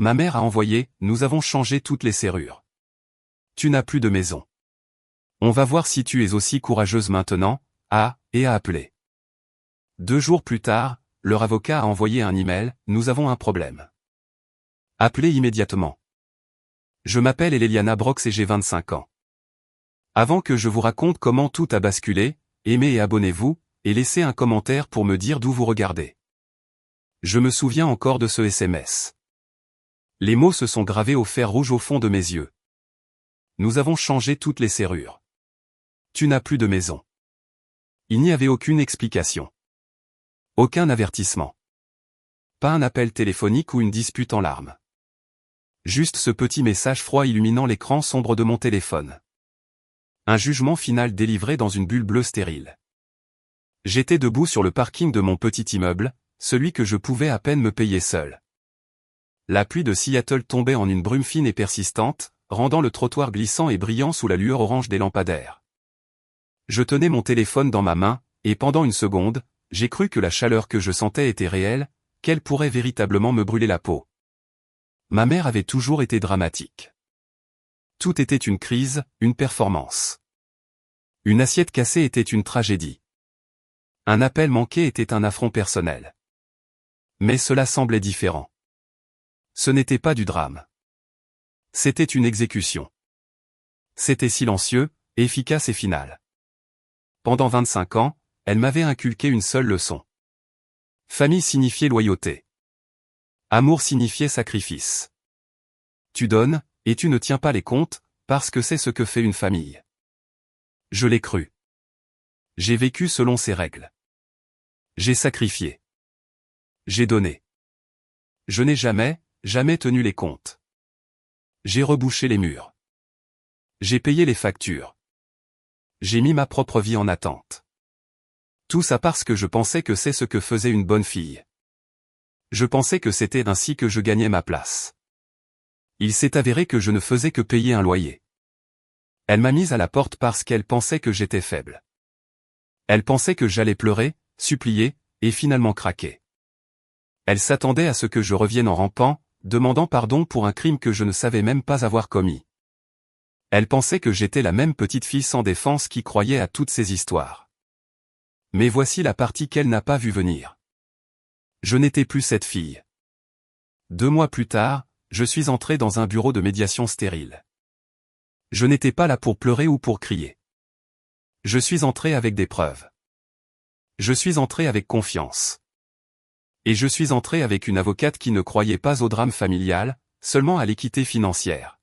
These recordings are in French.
Ma mère a envoyé, nous avons changé toutes les serrures. Tu n'as plus de maison. On va voir si tu es aussi courageuse maintenant, et a appelé. 2 jours plus tard, leur avocat a envoyé un email, nous avons un problème. Appelez immédiatement. Je m'appelle Eliana Brox et j'ai 25 ans. Avant que je vous raconte comment tout a basculé, aimez et abonnez-vous, et laissez un commentaire pour me dire d'où vous regardez. Je me souviens encore de ce SMS. Les mots se sont gravés au fer rouge au fond de mes yeux. Nous avons changé toutes les serrures. Tu n'as plus de maison. Il n'y avait aucune explication. Aucun avertissement. Pas un appel téléphonique ou une dispute en larmes. Juste ce petit message froid illuminant l'écran sombre de mon téléphone. Un jugement final délivré dans une bulle bleue stérile. J'étais debout sur le parking de mon petit immeuble, celui que je pouvais à peine me payer seul. La pluie de Seattle tombait en une brume fine et persistante, rendant le trottoir glissant et brillant sous la lueur orange des lampadaires. Je tenais mon téléphone dans ma main, et pendant une seconde, j'ai cru que la chaleur que je sentais était réelle, qu'elle pourrait véritablement me brûler la peau. Ma mère avait toujours été dramatique. Tout était une crise, une performance. Une assiette cassée était une tragédie. Un appel manqué était un affront personnel. Mais cela semblait différent. Ce n'était pas du drame. C'était une exécution. C'était silencieux, efficace et final. Pendant 25 ans, elle m'avait inculqué une seule leçon. Famille signifiait loyauté. Amour signifiait sacrifice. Tu donnes, et tu ne tiens pas les comptes, parce que c'est ce que fait une famille. Je l'ai cru. J'ai vécu selon ses règles. J'ai sacrifié. J'ai donné. Je n'ai jamais tenu les comptes. J'ai rebouché les murs. J'ai payé les factures. J'ai mis ma propre vie en attente. Tout ça parce que je pensais que c'est ce que faisait une bonne fille. Je pensais que c'était ainsi que je gagnais ma place. Il s'est avéré que je ne faisais que payer un loyer. Elle m'a mise à la porte parce qu'elle pensait que j'étais faible. Elle pensait que j'allais pleurer, supplier, et finalement craquer. Elle s'attendait à ce que je revienne en rampant, demandant pardon pour un crime que je ne savais même pas avoir commis. Elle pensait que j'étais la même petite fille sans défense qui croyait à toutes ces histoires. Mais voici la partie qu'elle n'a pas vue venir. Je n'étais plus cette fille. 2 mois plus tard, je suis entré dans un bureau de médiation stérile. Je n'étais pas là pour pleurer ou pour crier. Je suis entré avec des preuves. Je suis entré avec confiance. Et je suis entré avec une avocate qui ne croyait pas au drame familial, seulement à l'équité financière.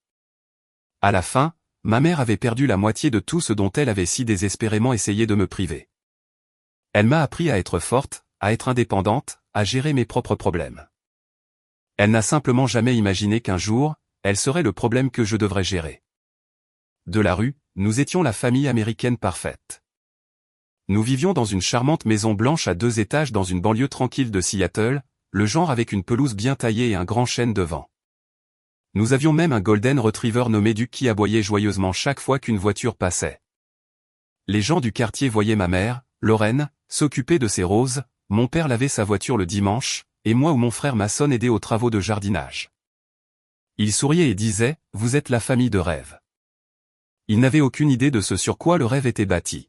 À la fin, ma mère avait perdu la moitié de tout ce dont elle avait si désespérément essayé de me priver. Elle m'a appris à être forte, à être indépendante, à gérer mes propres problèmes. Elle n'a simplement jamais imaginé qu'un jour, elle serait le problème que je devrais gérer. De la rue, nous étions la famille américaine parfaite. Nous vivions dans une charmante maison blanche à 2 étages dans une banlieue tranquille de Seattle, le genre avec une pelouse bien taillée et un grand chêne devant. Nous avions même un golden retriever nommé Duke qui aboyait joyeusement chaque fois qu'une voiture passait. Les gens du quartier voyaient ma mère, Lorraine, s'occuper de ses roses, mon père lavait sa voiture le dimanche, et moi ou mon frère Mason aidait aux travaux de jardinage. Ils souriaient et disaient, « Vous êtes la famille de rêve. » Ils n'avaient aucune idée de ce sur quoi le rêve était bâti.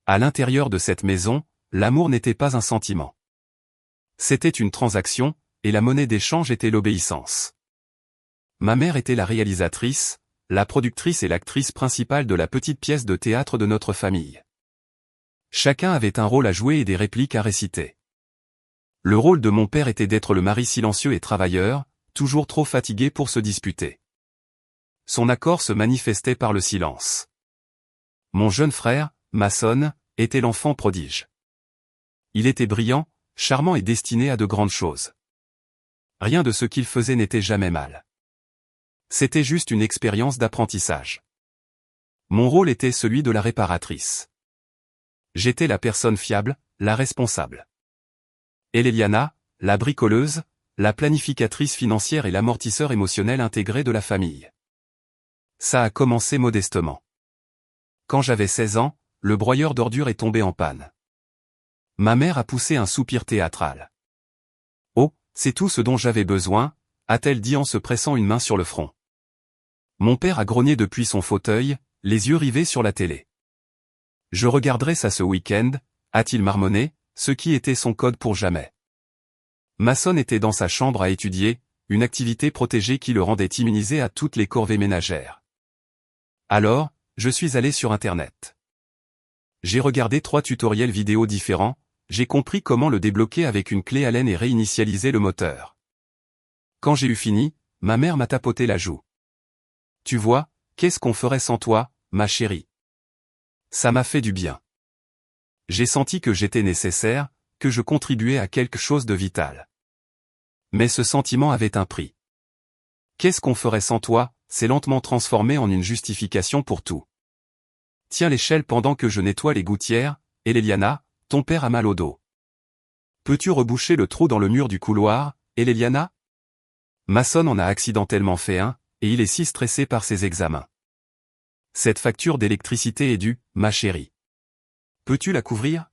À l'intérieur de cette maison, l'amour n'était pas un sentiment. C'était une transaction, et la monnaie d'échange était l'obéissance. Ma mère était la réalisatrice, la productrice et l'actrice principale de la petite pièce de théâtre de notre famille. Chacun avait un rôle à jouer et des répliques à réciter. Le rôle de mon père était d'être le mari silencieux et travailleur, toujours trop fatigué pour se disputer. Son accord se manifestait par le silence. Mon jeune frère, Mason, était l'enfant prodige. Il était brillant, charmant et destiné à de grandes choses. Rien de ce qu'il faisait n'était jamais mal. C'était juste une expérience d'apprentissage. Mon rôle était celui de la réparatrice. J'étais la personne fiable, la responsable. Et Eliana, la bricoleuse, la planificatrice financière et l'amortisseur émotionnel intégré de la famille. Ça a commencé modestement. Quand j'avais 16 ans, le broyeur d'ordures est tombé en panne. Ma mère a poussé un soupir théâtral. Oh, c'est tout ce dont j'avais besoin, a-t-elle dit en se pressant une main sur le front. Mon père a grogné depuis son fauteuil, les yeux rivés sur la télé. Je regarderai ça ce week-end, a-t-il marmonné, ce qui était son code pour jamais. Mason était dans sa chambre à étudier, une activité protégée qui le rendait immunisé à toutes les corvées ménagères. Alors, je suis allé sur Internet. J'ai regardé 3 tutoriels vidéo différents, j'ai compris comment le débloquer avec une clé Allen et réinitialiser le moteur. Quand j'ai eu fini, ma mère m'a tapoté la joue. Tu vois, qu'est-ce qu'on ferait sans toi, ma chérie? Ça m'a fait du bien. J'ai senti que j'étais nécessaire, que je contribuais à quelque chose de vital. Mais ce sentiment avait un prix. Qu'est-ce qu'on ferait sans toi, s'est lentement transformé en une justification pour tout. Tiens l'échelle pendant que je nettoie les gouttières, et Léliana, ton père a mal au dos. Peux-tu reboucher le trou dans le mur du couloir, et Léliana? Mason en a accidentellement fait un, et il est si stressé par ses examens. Cette facture d'électricité est due, ma chérie. Peux-tu la couvrir?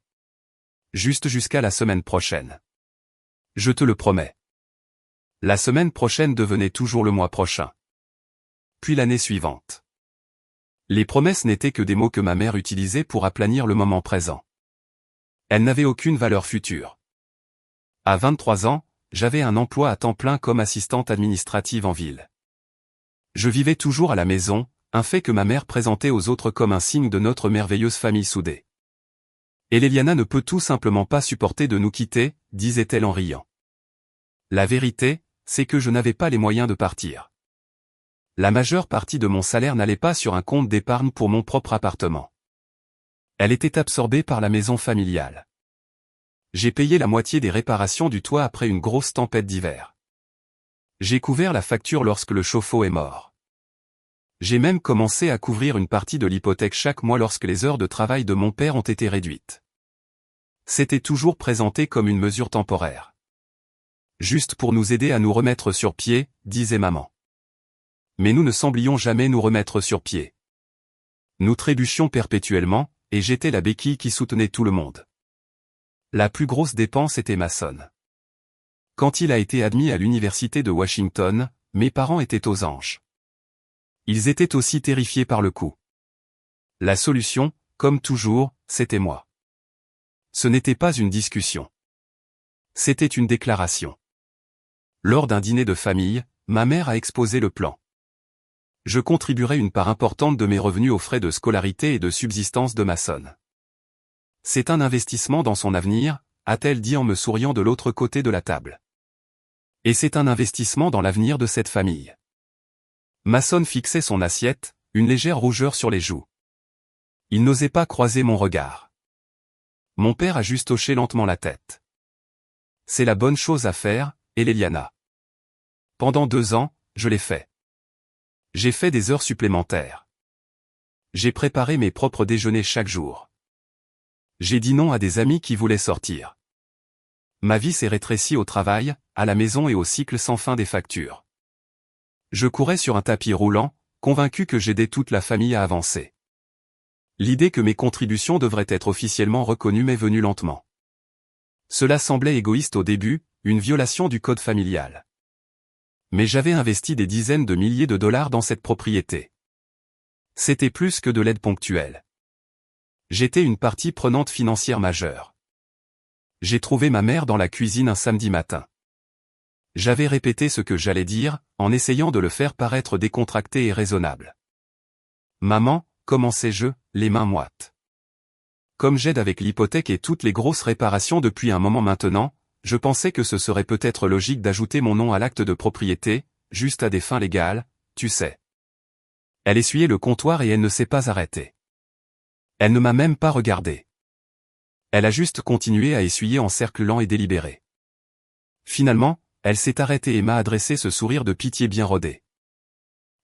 Juste jusqu'à la semaine prochaine. Je te le promets. La semaine prochaine devenait toujours le mois prochain. Puis l'année suivante. Les promesses n'étaient que des mots que ma mère utilisait pour aplanir le moment présent. Elles n'avaient aucune valeur future. À 23 ans, j'avais un emploi à temps plein comme assistante administrative en ville. Je vivais toujours à la maison, un fait que ma mère présentait aux autres comme un signe de notre merveilleuse famille soudée. Et Léliana ne peut tout simplement pas supporter de nous quitter, disait-elle en riant. La vérité, c'est que je n'avais pas les moyens de partir. La majeure partie de mon salaire n'allait pas sur un compte d'épargne pour mon propre appartement. Elle était absorbée par la maison familiale. J'ai payé la moitié des réparations du toit après une grosse tempête d'hiver. J'ai couvert la facture lorsque le chauffe-eau est mort. J'ai même commencé à couvrir une partie de l'hypothèque chaque mois lorsque les heures de travail de mon père ont été réduites. C'était toujours présenté comme une mesure temporaire. Juste pour nous aider à nous remettre sur pied, disait maman. Mais nous ne semblions jamais nous remettre sur pied. Nous trébuchions perpétuellement, et j'étais la béquille qui soutenait tout le monde. La plus grosse dépense était Mason. Quand il a été admis à l'université de Washington, mes parents étaient aux anges. Ils étaient aussi terrifiés par le coup. La solution, comme toujours, c'était moi. Ce n'était pas une discussion. C'était une déclaration. Lors d'un dîner de famille, ma mère a exposé le plan. Je contribuerai une part importante de mes revenus aux frais de scolarité et de subsistance de Mason. C'est un investissement dans son avenir, a-t-elle dit en me souriant de l'autre côté de la table. Et c'est un investissement dans l'avenir de cette famille. Mason fixait son assiette, une légère rougeur sur les joues. Il n'osait pas croiser mon regard. Mon père a juste hoché lentement la tête. C'est la bonne chose à faire, et Léliana. Pendant 2 ans, je l'ai fait. J'ai fait des heures supplémentaires. J'ai préparé mes propres déjeuners chaque jour. J'ai dit non à des amis qui voulaient sortir. Ma vie s'est rétrécie au travail, à la maison et au cycle sans fin des factures. Je courais sur un tapis roulant, convaincu que j'aidais toute la famille à avancer. L'idée que mes contributions devraient être officiellement reconnues m'est venue lentement. Cela semblait égoïste au début, une violation du code familial. Mais j'avais investi des dizaines de milliers de dollars dans cette propriété. C'était plus que de l'aide ponctuelle. J'étais une partie prenante financière majeure. J'ai trouvé ma mère dans la cuisine un samedi matin. J'avais répété ce que j'allais dire, en essayant de le faire paraître décontracté et raisonnable. Maman, commençai-je, les mains moites. Comme j'aide avec l'hypothèque et toutes les grosses réparations depuis un moment maintenant, je pensais que ce serait peut-être logique d'ajouter mon nom à l'acte de propriété, juste à des fins légales, tu sais. Elle essuyait le comptoir et elle ne s'est pas arrêtée. Elle ne m'a même pas regardé. Elle a juste continué à essuyer en cercle lent et délibéré. Finalement, elle s'est arrêtée et m'a adressé ce sourire de pitié bien rodé.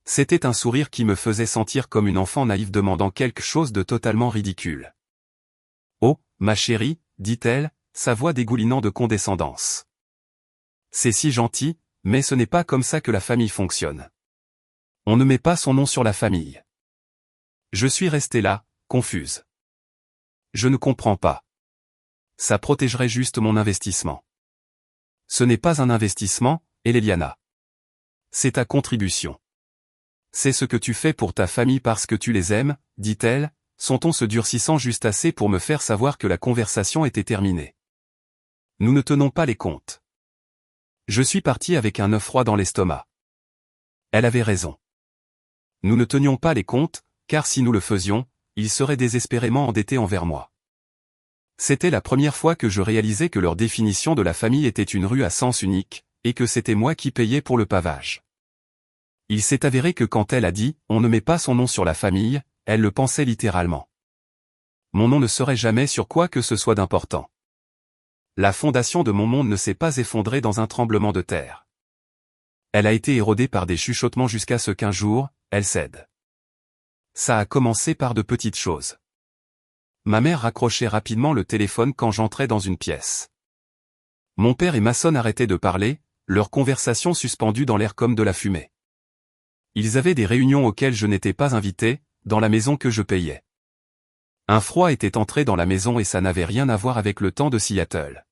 C'était un sourire qui me faisait sentir comme une enfant naïve demandant quelque chose de totalement ridicule. « Oh, ma chérie, dit-elle, sa voix dégoulinant de condescendance. C'est si gentil, mais ce n'est pas comme ça que la famille fonctionne. On ne met pas son nom sur la famille. » Je suis restée là, confuse. Je ne comprends pas. Ça protégerait juste mon investissement. Ce n'est pas un investissement, et Léliana. C'est ta contribution. C'est ce que tu fais pour ta famille parce que tu les aimes, dit-elle, son ton se durcissant juste assez pour me faire savoir que la conversation était terminée. Nous ne tenons pas les comptes. Je suis parti avec un œuf froid dans l'estomac. Elle avait raison. Nous ne tenions pas les comptes, car si nous le faisions, ils seraient désespérément endettés envers moi. C'était la première fois que je réalisais que leur définition de la famille était une rue à sens unique, et que c'était moi qui payais pour le pavage. Il s'est avéré que quand elle a dit « on ne met pas son nom sur la famille », elle le pensait littéralement. Mon nom ne serait jamais sur quoi que ce soit d'important. La fondation de mon monde ne s'est pas effondrée dans un tremblement de terre. Elle a été érodée par des chuchotements jusqu'à ce qu'un jour, elle cède. Ça a commencé par de petites choses. Ma mère raccrochait rapidement le téléphone quand j'entrais dans une pièce. Mon père et ma sœur arrêtaient de parler, leur conversation suspendue dans l'air comme de la fumée. Ils avaient des réunions auxquelles je n'étais pas invité, dans la maison que je payais. Un froid était entré dans la maison et ça n'avait rien à voir avec le temps de Seattle.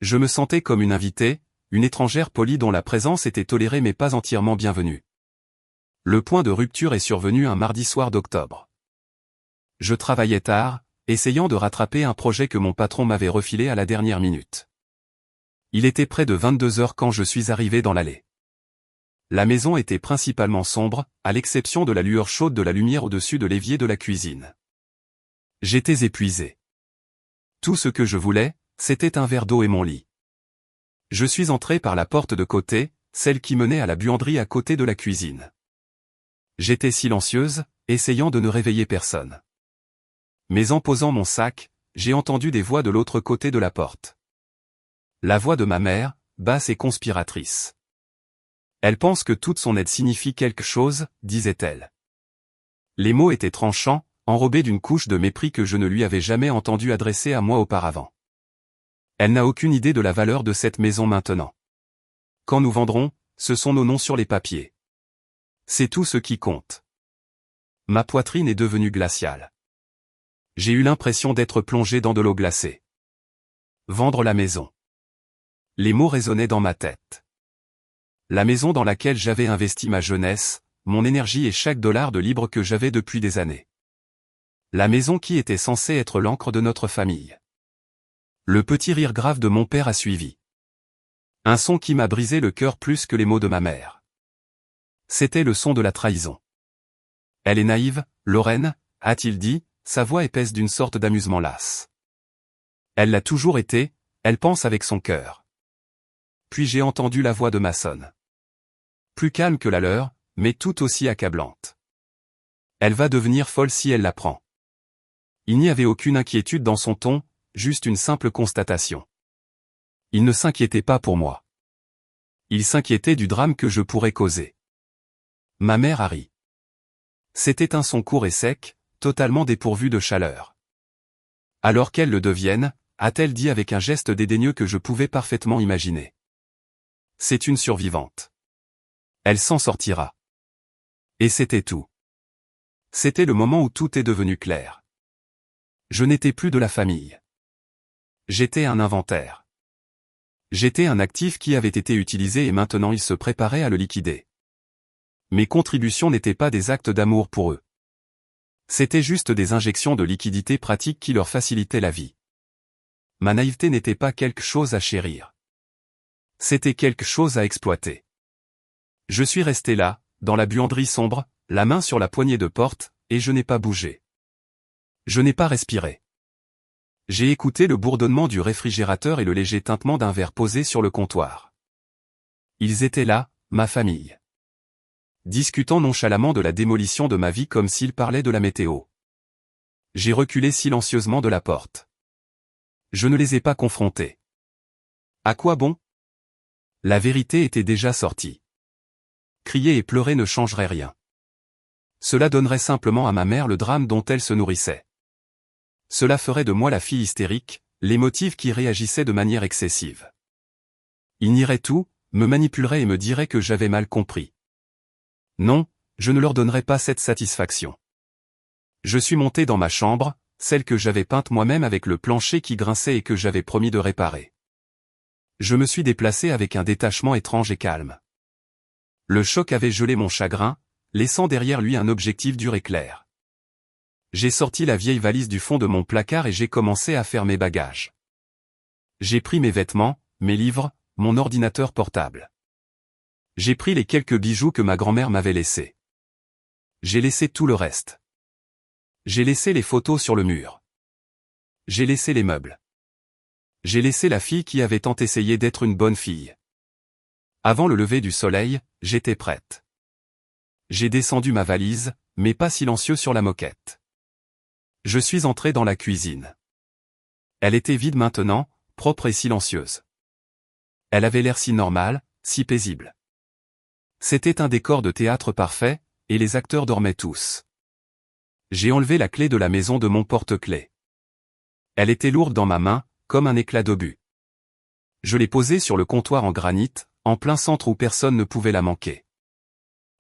Je me sentais comme une invitée, une étrangère polie dont la présence était tolérée mais pas entièrement bienvenue. Le point de rupture est survenu un mardi soir d'octobre. Je travaillais tard, essayant de rattraper un projet que mon patron m'avait refilé à la dernière minute. Il était près de 22 heures quand je suis arrivé dans l'allée. La maison était principalement sombre, à l'exception de la lueur chaude de la lumière au-dessus de l'évier de la cuisine. J'étais épuisé. Tout ce que je voulais, c'était un verre d'eau et mon lit. Je suis entré par la porte de côté, celle qui menait à la buanderie à côté de la cuisine. J'étais silencieuse, essayant de ne réveiller personne. Mais en posant mon sac, j'ai entendu des voix de l'autre côté de la porte. La voix de ma mère, basse et conspiratrice. Elle pense que toute son aide signifie quelque chose, disait-elle. Les mots étaient tranchants, enrobés d'une couche de mépris que je ne lui avais jamais entendu adresser à moi auparavant. Elle n'a aucune idée de la valeur de cette maison maintenant. Quand nous vendrons, ce sont nos noms sur les papiers. C'est tout ce qui compte. Ma poitrine est devenue glaciale. J'ai eu l'impression d'être plongé dans de l'eau glacée. Vendre la maison. Les mots résonnaient dans ma tête. La maison dans laquelle j'avais investi ma jeunesse, mon énergie et chaque dollar de libre que j'avais depuis des années. La maison qui était censée être l'encre de notre famille. Le petit rire grave de mon père a suivi. Un son qui m'a brisé le cœur plus que les mots de ma mère. C'était le son de la trahison. Elle est naïve, Lorraine, a-t-il dit, sa voix épaisse d'une sorte d'amusement lasse. Elle l'a toujours été, elle pense avec son cœur. Puis j'ai entendu la voix de ma sonne. Plus calme que la leur, mais tout aussi accablante. Elle va devenir folle si elle l'apprend. Il n'y avait aucune inquiétude dans son ton, juste une simple constatation. Il ne s'inquiétait pas pour moi. Il s'inquiétait du drame que je pourrais causer. Ma mère a ri. C'était un son court et sec, totalement dépourvu de chaleur. Alors qu'elle le devienne, a-t-elle dit avec un geste dédaigneux que je pouvais parfaitement imaginer. C'est une survivante. Elle s'en sortira. Et c'était tout. C'était le moment où tout est devenu clair. Je n'étais plus de la famille. J'étais un inventaire. J'étais un actif qui avait été utilisé et maintenant il se préparait à le liquider. Mes contributions n'étaient pas des actes d'amour pour eux. C'étaient juste des injections de liquidité pratique qui leur facilitaient la vie. Ma naïveté n'était pas quelque chose à chérir. C'était quelque chose à exploiter. Je suis resté là, dans la buanderie sombre, la main sur la poignée de porte, et je n'ai pas bougé. Je n'ai pas respiré. J'ai écouté le bourdonnement du réfrigérateur et le léger tintement d'un verre posé sur le comptoir. Ils étaient là, ma famille. Discutant nonchalamment de la démolition de ma vie comme s'ils parlaient de la météo. J'ai reculé silencieusement de la porte. Je ne les ai pas confrontés. À quoi bon? La vérité était déjà sortie. Crier et pleurer ne changerait rien. Cela donnerait simplement à ma mère le drame dont elle se nourrissait. Cela ferait de moi la fille hystérique, l'émotive qui réagissait de manière excessive. Ils nieraient tout, me manipuleraient et me diraient que j'avais mal compris. Non, je ne leur donnerai pas cette satisfaction. Je suis monté dans ma chambre, celle que j'avais peinte moi-même avec le plancher qui grinçait et que j'avais promis de réparer. Je me suis déplacé avec un détachement étrange et calme. Le choc avait gelé mon chagrin, laissant derrière lui un objectif dur et clair. J'ai sorti la vieille valise du fond de mon placard et j'ai commencé à faire mes bagages. J'ai pris mes vêtements, mes livres, mon ordinateur portable. J'ai pris les quelques bijoux que ma grand-mère m'avait laissés. J'ai laissé tout le reste. J'ai laissé les photos sur le mur. J'ai laissé les meubles. J'ai laissé la fille qui avait tant essayé d'être une bonne fille. Avant le lever du soleil, j'étais prête. J'ai descendu ma valise, mais pas silencieux sur la moquette. Je suis entré dans la cuisine. Elle était vide maintenant, propre et silencieuse. Elle avait l'air si normale, si paisible. C'était un décor de théâtre parfait, et les acteurs dormaient tous. J'ai enlevé la clé de la maison de mon porte-clés. Elle était lourde dans ma main, comme un éclat d'obus. Je l'ai posée sur le comptoir en granit, en plein centre où personne ne pouvait la manquer.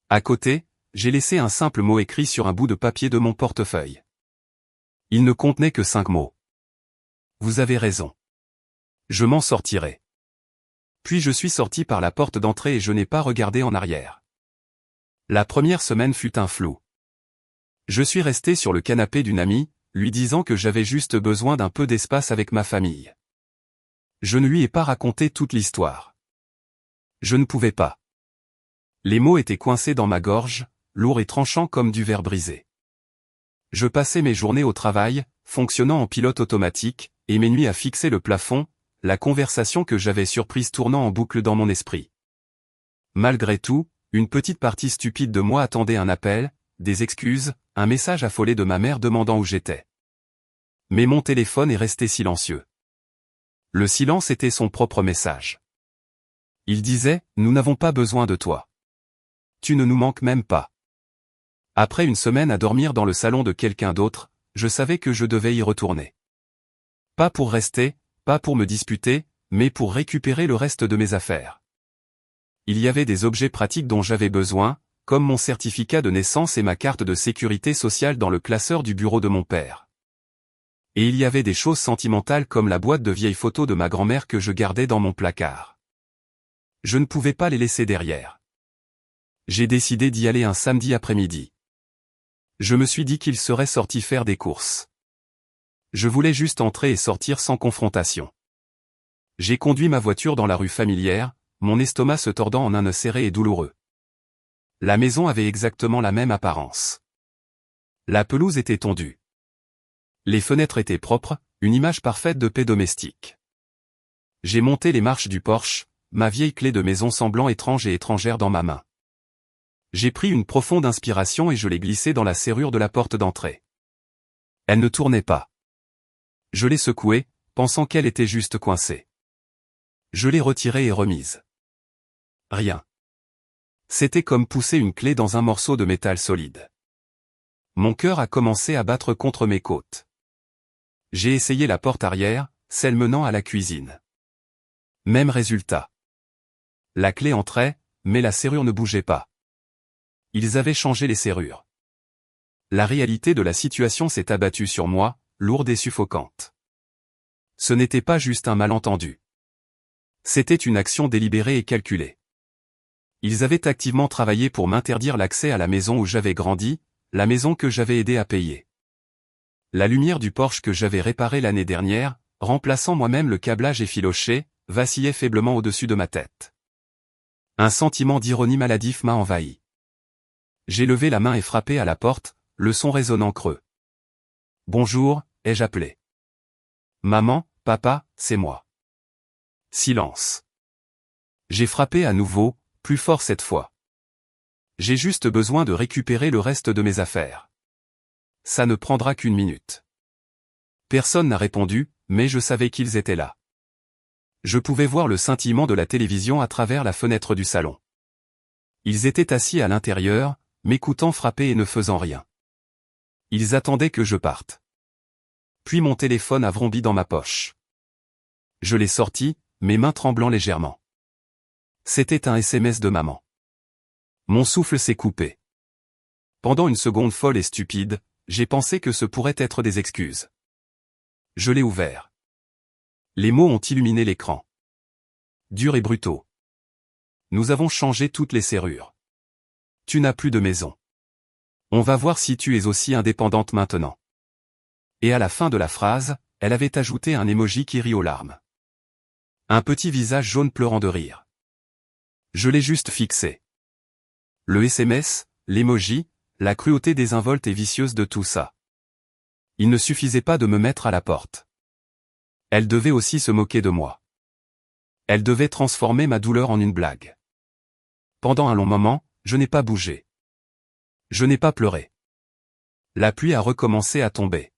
À côté, j'ai laissé un simple mot écrit sur un bout de papier de mon portefeuille. Il ne contenait que 5 mots. Vous avez raison. Je m'en sortirai. Puis je suis sorti par la porte d'entrée et je n'ai pas regardé en arrière. La première semaine fut un flou. Je suis resté sur le canapé d'une amie, lui disant que j'avais juste besoin d'un peu d'espace avec ma famille. Je ne lui ai pas raconté toute l'histoire. Je ne pouvais pas. Les mots étaient coincés dans ma gorge, lourds et tranchants comme du verre brisé. Je passais mes journées au travail, fonctionnant en pilote automatique, et mes nuits à fixer le plafond, la conversation que j'avais surprise tournant en boucle dans mon esprit. Malgré tout, une petite partie stupide de moi attendait un appel, des excuses, un message affolé de ma mère demandant où j'étais. Mais mon téléphone est resté silencieux. Le silence était son propre message. Il disait, nous n'avons pas besoin de toi. Tu ne nous manques même pas. Après une semaine à dormir dans le salon de quelqu'un d'autre, je savais que je devais y retourner. Pas pour rester, pas pour me disputer, mais pour récupérer le reste de mes affaires. Il y avait des objets pratiques dont j'avais besoin, comme mon certificat de naissance et ma carte de sécurité sociale dans le classeur du bureau de mon père. Et il y avait des choses sentimentales comme la boîte de vieilles photos de ma grand-mère que je gardais dans mon placard. Je ne pouvais pas les laisser derrière. J'ai décidé d'y aller un samedi après-midi. Je me suis dit qu'il serait sorti faire des courses. Je voulais juste entrer et sortir sans confrontation. J'ai conduit ma voiture dans la rue familière, mon estomac se tordant en un nœud serré et douloureux. La maison avait exactement la même apparence. La pelouse était tondue. Les fenêtres étaient propres, une image parfaite de paix domestique. J'ai monté les marches du Porsche, ma vieille clé de maison semblant étrange et étrangère dans ma main. J'ai pris une profonde inspiration et je l'ai glissée dans la serrure de la porte d'entrée. Elle ne tournait pas. Je l'ai secouée, pensant qu'elle était juste coincée. Je l'ai retirée et remise. Rien. C'était comme pousser une clé dans un morceau de métal solide. Mon cœur a commencé à battre contre mes côtes. J'ai essayé la porte arrière, celle menant à la cuisine. Même résultat. La clé entrait, mais la serrure ne bougeait pas. Ils avaient changé les serrures. La réalité de la situation s'est abattue sur moi, lourde et suffocante. Ce n'était pas juste un malentendu. C'était une action délibérée et calculée. Ils avaient activement travaillé pour m'interdire l'accès à la maison où j'avais grandi, la maison que j'avais aidé à payer. La lumière du Porsche que j'avais réparé l'année dernière, remplaçant moi-même le câblage effiloché, vacillait faiblement au-dessus de ma tête. Un sentiment d'ironie maladif m'a envahi. J'ai levé la main et frappé à la porte, le son résonnant creux. « Bonjour », ai-je appelé. « Maman, papa, c'est moi. » Silence. J'ai frappé à nouveau, plus fort cette fois. J'ai juste besoin de récupérer le reste de mes affaires. Ça ne prendra qu'une minute. Personne n'a répondu, mais je savais qu'ils étaient là. Je pouvais voir le scintillement de la télévision à travers la fenêtre du salon. Ils étaient assis à l'intérieur, m'écoutant frapper et ne faisant rien. Ils attendaient que je parte. Puis mon téléphone a vrombé dans ma poche. Je l'ai sorti, mes mains tremblant légèrement. C'était un SMS de maman. Mon souffle s'est coupé. Pendant une seconde folle et stupide, j'ai pensé que ce pourrait être des excuses. Je l'ai ouvert. Les mots ont illuminé l'écran. Durs et brutaux. Nous avons changé toutes les serrures. tu n'as plus de maison. On va voir si tu es aussi indépendante maintenant. Et à la fin de la phrase, elle avait ajouté un emoji qui rit aux larmes. Un petit visage jaune pleurant de rire. Je l'ai juste fixé. Le SMS, l'emoji, la cruauté désinvolte et vicieuse de tout ça. Il ne suffisait pas de me mettre à la porte. Elle devait aussi se moquer de moi. Elle devait transformer ma douleur en une blague. Pendant un long moment, je n'ai pas bougé. Je n'ai pas pleuré. La pluie a recommencé à tomber.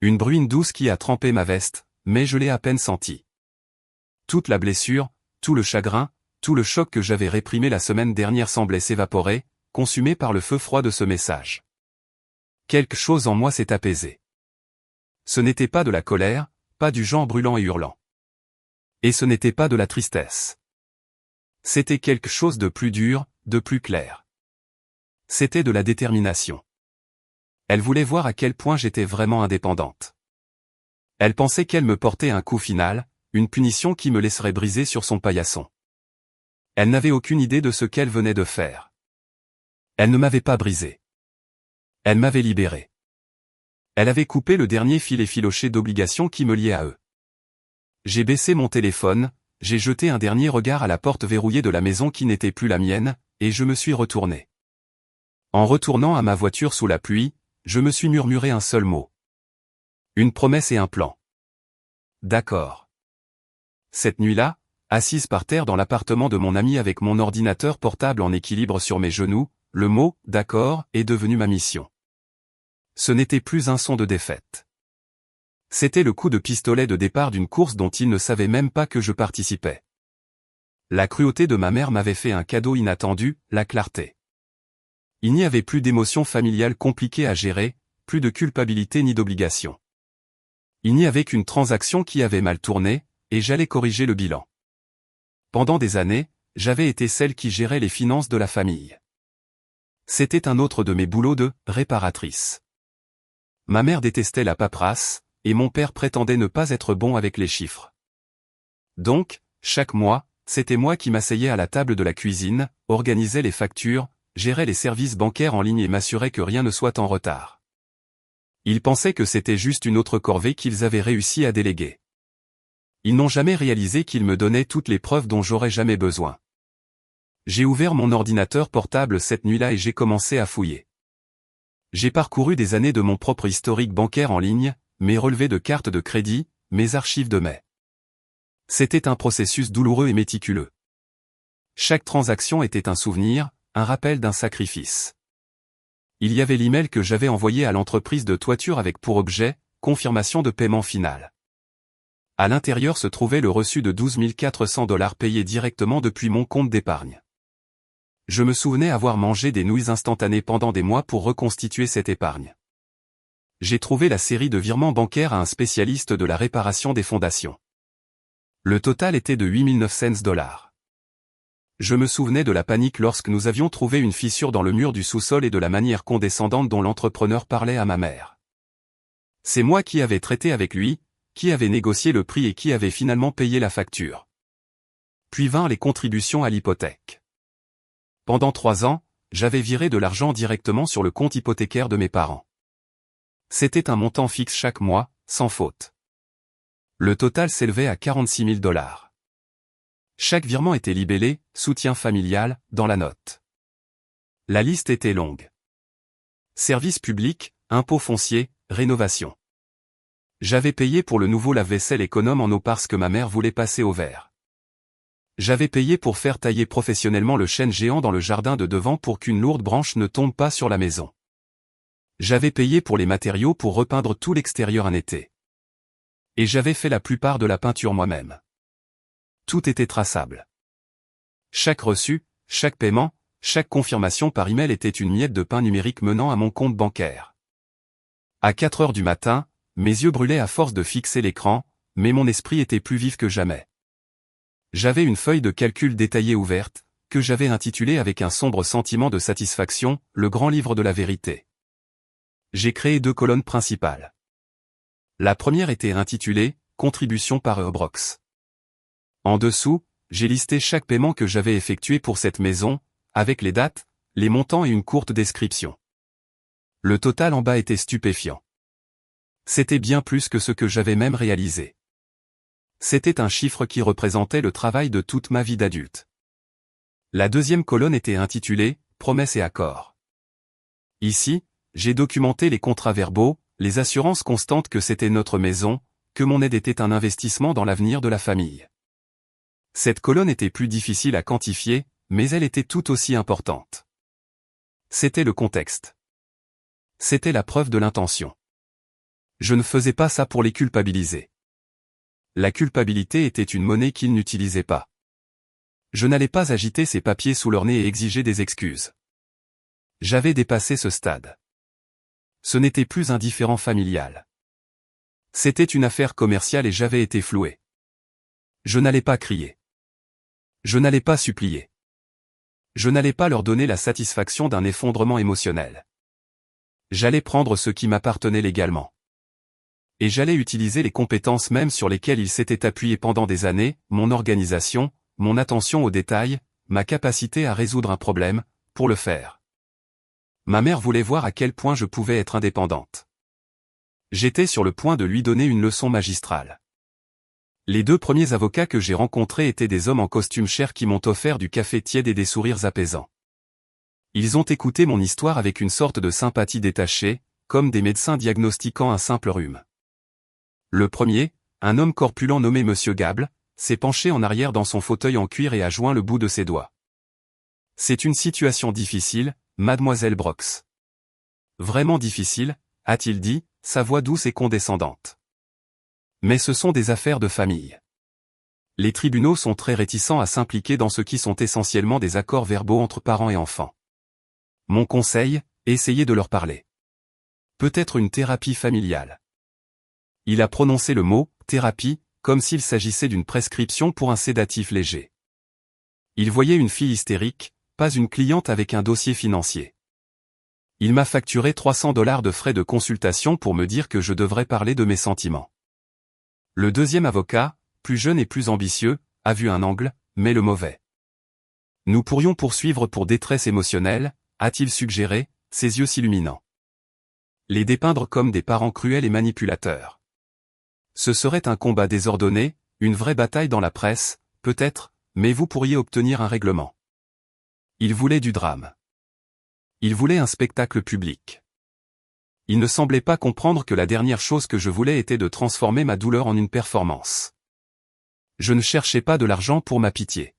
Une bruine douce qui a trempé ma veste, mais je l'ai à peine sentie. Toute la blessure, tout le chagrin, tout le choc que j'avais réprimé la semaine dernière semblait s'évaporer, consumé par le feu froid de ce message. Quelque chose en moi s'est apaisé. Ce n'était pas de la colère, pas du genre brûlant et hurlant. Et ce n'était pas de la tristesse. C'était quelque chose de plus dur, de plus clair. C'était de la détermination. Elle voulait voir à quel point j'étais vraiment indépendante. Elle pensait qu'elle me portait un coup final, une punition qui me laisserait briser sur son paillasson. Elle n'avait aucune idée de ce qu'elle venait de faire. Elle ne m'avait pas brisé. Elle m'avait libéré. Elle avait coupé le dernier fil effiloché d'obligations qui me liait à eux. J'ai baissé mon téléphone, j'ai jeté un dernier regard à la porte verrouillée de la maison qui n'était plus la mienne, et je me suis retourné. En retournant à ma voiture sous la pluie, je me suis murmuré un seul mot. Une promesse et un plan. D'accord. Cette nuit-là, assise par terre dans l'appartement de mon ami avec mon ordinateur portable en équilibre sur mes genoux, le mot « d'accord » est devenu ma mission. Ce n'était plus un son de défaite. C'était le coup de pistolet de départ d'une course dont il ne savait même pas que je participais. La cruauté de ma mère m'avait fait un cadeau inattendu, la clarté. Il n'y avait plus d'émotions familiales compliquées à gérer, plus de culpabilité ni d'obligation. Il n'y avait qu'une transaction qui avait mal tourné, et j'allais corriger le bilan. Pendant des années, j'avais été celle qui gérait les finances de la famille. C'était un autre de mes boulots de réparatrice. Ma mère détestait la paperasse, et mon père prétendait ne pas être bon avec les chiffres. Donc, chaque mois, c'était moi qui m'asseyais à la table de la cuisine, organisais les factures, gérais les services bancaires en ligne et m'assurais que rien ne soit en retard. Ils pensaient que c'était juste une autre corvée qu'ils avaient réussi à déléguer. Ils n'ont jamais réalisé qu'ils me donnaient toutes les preuves dont j'aurais jamais besoin. J'ai ouvert mon ordinateur portable cette nuit-là et j'ai commencé à fouiller. J'ai parcouru des années de mon propre historique bancaire en ligne, mes relevés de cartes de crédit, mes archives de mai. C'était un processus douloureux et méticuleux. Chaque transaction était un souvenir, un rappel d'un sacrifice. Il y avait l'email que j'avais envoyé à l'entreprise de toiture avec pour objet, confirmation de paiement final. À l'intérieur se trouvait le reçu de 12 400 $ payé directement depuis mon compte d'épargne. Je me souvenais avoir mangé des nouilles instantanées pendant des mois pour reconstituer cette épargne. J'ai trouvé la série de virements bancaires à un spécialiste de la réparation des fondations. Le total était de 8 900 $. Je me souvenais de la panique lorsque nous avions trouvé une fissure dans le mur du sous-sol et de la manière condescendante dont l'entrepreneur parlait à ma mère. C'est moi qui avais traité avec lui, qui avait négocié le prix et qui avait finalement payé la facture. Puis vinrent les contributions à l'hypothèque. Pendant 3 ans, j'avais viré de l'argent directement sur le compte hypothécaire de mes parents. C'était un montant fixe chaque mois, sans faute. Le total s'élevait à 46 000 $. Chaque virement était libellé, soutien familial, dans la note. La liste était longue. Services publics, impôts fonciers, rénovation. J'avais payé pour le nouveau lave-vaisselle économe en eau parce que ma mère voulait passer au verre. J'avais payé pour faire tailler professionnellement le chêne géant dans le jardin de devant pour qu'une lourde branche ne tombe pas sur la maison. J'avais payé pour les matériaux pour repeindre tout l'extérieur un été. Et j'avais fait la plupart de la peinture moi-même. Tout était traçable. Chaque reçu, chaque paiement, chaque confirmation par email était une miette de pain numérique menant à mon compte bancaire. À 4 heures du matin, mes yeux brûlaient à force de fixer l'écran, mais mon esprit était plus vif que jamais. J'avais une feuille de calcul détaillée ouverte, que j'avais intitulée avec un sombre sentiment de satisfaction, le grand livre de la vérité. J'ai créé 2 colonnes principales. La première était intitulée « Contribution par Eurobrox ». En dessous, j'ai listé chaque paiement que j'avais effectué pour cette maison, avec les dates, les montants et une courte description. Le total en bas était stupéfiant. C'était bien plus que ce que j'avais même réalisé. C'était un chiffre qui représentait le travail de toute ma vie d'adulte. La deuxième colonne était intitulée « Promesses et accords ». Ici, j'ai documenté les contrats verbaux, les assurances constantes que c'était notre maison, que mon aide était un investissement dans l'avenir de la famille. Cette colonne était plus difficile à quantifier, mais elle était tout aussi importante. C'était le contexte. C'était la preuve de l'intention. Je ne faisais pas ça pour les culpabiliser. La culpabilité était une monnaie qu'ils n'utilisaient pas. Je n'allais pas agiter ces papiers sous leur nez et exiger des excuses. J'avais dépassé ce stade. Ce n'était plus un différend familial. C'était une affaire commerciale et j'avais été floué. Je n'allais pas crier. Je n'allais pas supplier. Je n'allais pas leur donner la satisfaction d'un effondrement émotionnel. J'allais prendre ce qui m'appartenait légalement. Et j'allais utiliser les compétences même sur lesquelles ils s'étaient appuyés pendant des années, mon organisation, mon attention aux détails, ma capacité à résoudre un problème, pour le faire. Ma mère voulait voir à quel point je pouvais être indépendante. J'étais sur le point de lui donner une leçon magistrale. Les 2 premiers avocats que j'ai rencontrés étaient des hommes en costume cher qui m'ont offert du café tiède et des sourires apaisants. Ils ont écouté mon histoire avec une sorte de sympathie détachée, comme des médecins diagnostiquant un simple rhume. Le premier, un homme corpulent nommé Monsieur Gable, s'est penché en arrière dans son fauteuil en cuir et a joint le bout de ses doigts. C'est une situation difficile, mademoiselle Brox. Vraiment difficile, a-t-il dit, sa voix douce et condescendante. Mais ce sont des affaires de famille. Les tribunaux sont très réticents à s'impliquer dans ce qui sont essentiellement des accords verbaux entre parents et enfants. Mon conseil, essayez de leur parler. Peut-être une thérapie familiale. Il a prononcé le mot « thérapie » comme s'il s'agissait d'une prescription pour un sédatif léger. Il voyait une fille hystérique, pas une cliente avec un dossier financier. Il m'a facturé $300 de frais de consultation pour me dire que je devrais parler de mes sentiments. Le deuxième avocat, plus jeune et plus ambitieux, a vu un angle, mais le mauvais. Nous pourrions poursuivre pour détresse émotionnelle, a-t-il suggéré, ses yeux s'illuminant. Les dépeindre comme des parents cruels et manipulateurs. Ce serait un combat désordonné, une vraie bataille dans la presse, peut-être, mais vous pourriez obtenir un règlement. Il voulait du drame. Il voulait un spectacle public. Il ne semblait pas comprendre que la dernière chose que je voulais était de transformer ma douleur en une performance. Je ne cherchais pas de l'argent pour ma pitié.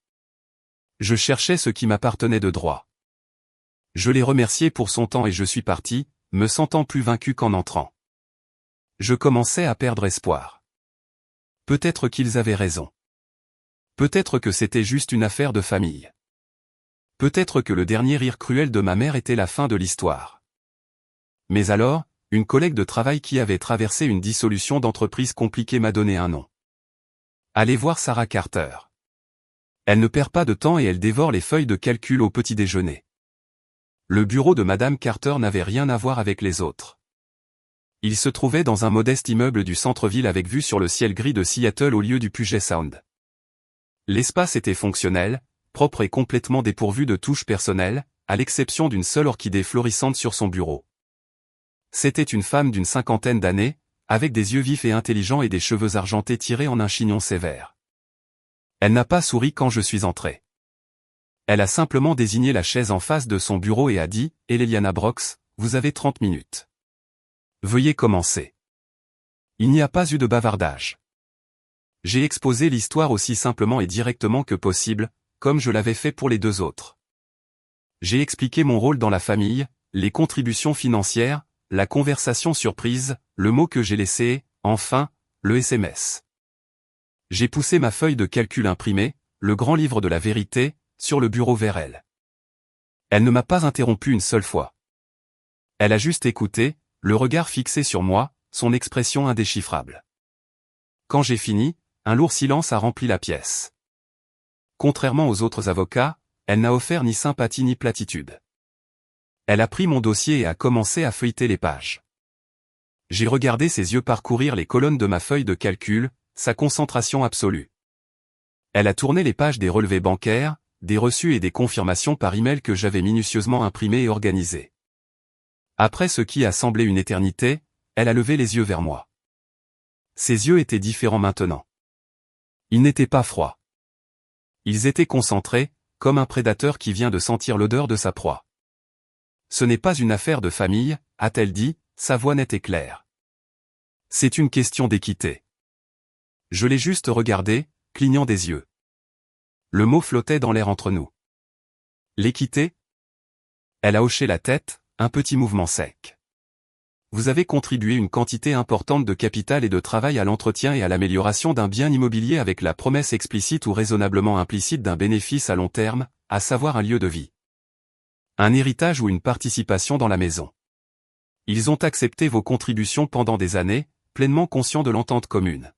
Je cherchais ce qui m'appartenait de droit. Je l'ai remercié pour son temps et je suis parti, me sentant plus vaincu qu'en entrant. Je commençais à perdre espoir. Peut-être qu'ils avaient raison. Peut-être que c'était juste une affaire de famille. Peut-être que le dernier rire cruel de ma mère était la fin de l'histoire. Mais alors, une collègue de travail qui avait traversé une dissolution d'entreprise compliquée m'a donné un nom. Allez voir Sarah Carter. Elle ne perd pas de temps et elle dévore les feuilles de calcul au petit déjeuner. Le bureau de Madame Carter n'avait rien à voir avec les autres. Il se trouvait dans un modeste immeuble du centre-ville avec vue sur le ciel gris de Seattle au lieu du Puget Sound. L'espace était fonctionnel, propre et complètement dépourvu de touches personnelles, à l'exception d'une seule orchidée florissante sur son bureau. C'était une femme d'une 50aine d'années, avec des yeux vifs et intelligents et des cheveux argentés tirés en un chignon sévère. Elle n'a pas souri quand je suis entré. Elle a simplement désigné la chaise en face de son bureau et a dit « Eliana Brox, vous avez 30 minutes. Veuillez commencer. » Il n'y a pas eu de bavardage. J'ai exposé l'histoire aussi simplement et directement que possible, comme je l'avais fait pour les 2 autres. J'ai expliqué mon rôle dans la famille, les contributions financières, la conversation surprise, le mot que j'ai laissé, enfin, le SMS. J'ai poussé ma feuille de calcul imprimée, le grand livre de la vérité, sur le bureau vers elle. Elle ne m'a pas interrompu une seule fois. Elle a juste écouté, le regard fixé sur moi, son expression indéchiffrable. Quand j'ai fini, un lourd silence a rempli la pièce. Contrairement aux autres avocats, elle n'a offert ni sympathie ni platitude. Elle a pris mon dossier et a commencé à feuilleter les pages. J'ai regardé ses yeux parcourir les colonnes de ma feuille de calcul, sa concentration absolue. Elle a tourné les pages des relevés bancaires, des reçus et des confirmations par email que j'avais minutieusement imprimés et organisés. Après ce qui a semblé une éternité, elle a levé les yeux vers moi. Ses yeux étaient différents maintenant. Ils n'étaient pas froids. Ils étaient concentrés, comme un prédateur qui vient de sentir l'odeur de sa proie. Ce n'est pas une affaire de famille, a-t-elle dit, sa voix nette et claire. C'est une question d'équité. Je l'ai juste regardé, clignant des yeux. Le mot flottait dans l'air entre nous. L'équité? Elle a hoché la tête, un petit mouvement sec. Vous avez contribué une quantité importante de capital et de travail à l'entretien et à l'amélioration d'un bien immobilier avec la promesse explicite ou raisonnablement implicite d'un bénéfice à long terme, à savoir un lieu de vie. Un héritage ou une participation dans la maison. Ils ont accepté vos contributions pendant des années, pleinement conscients de l'entente commune.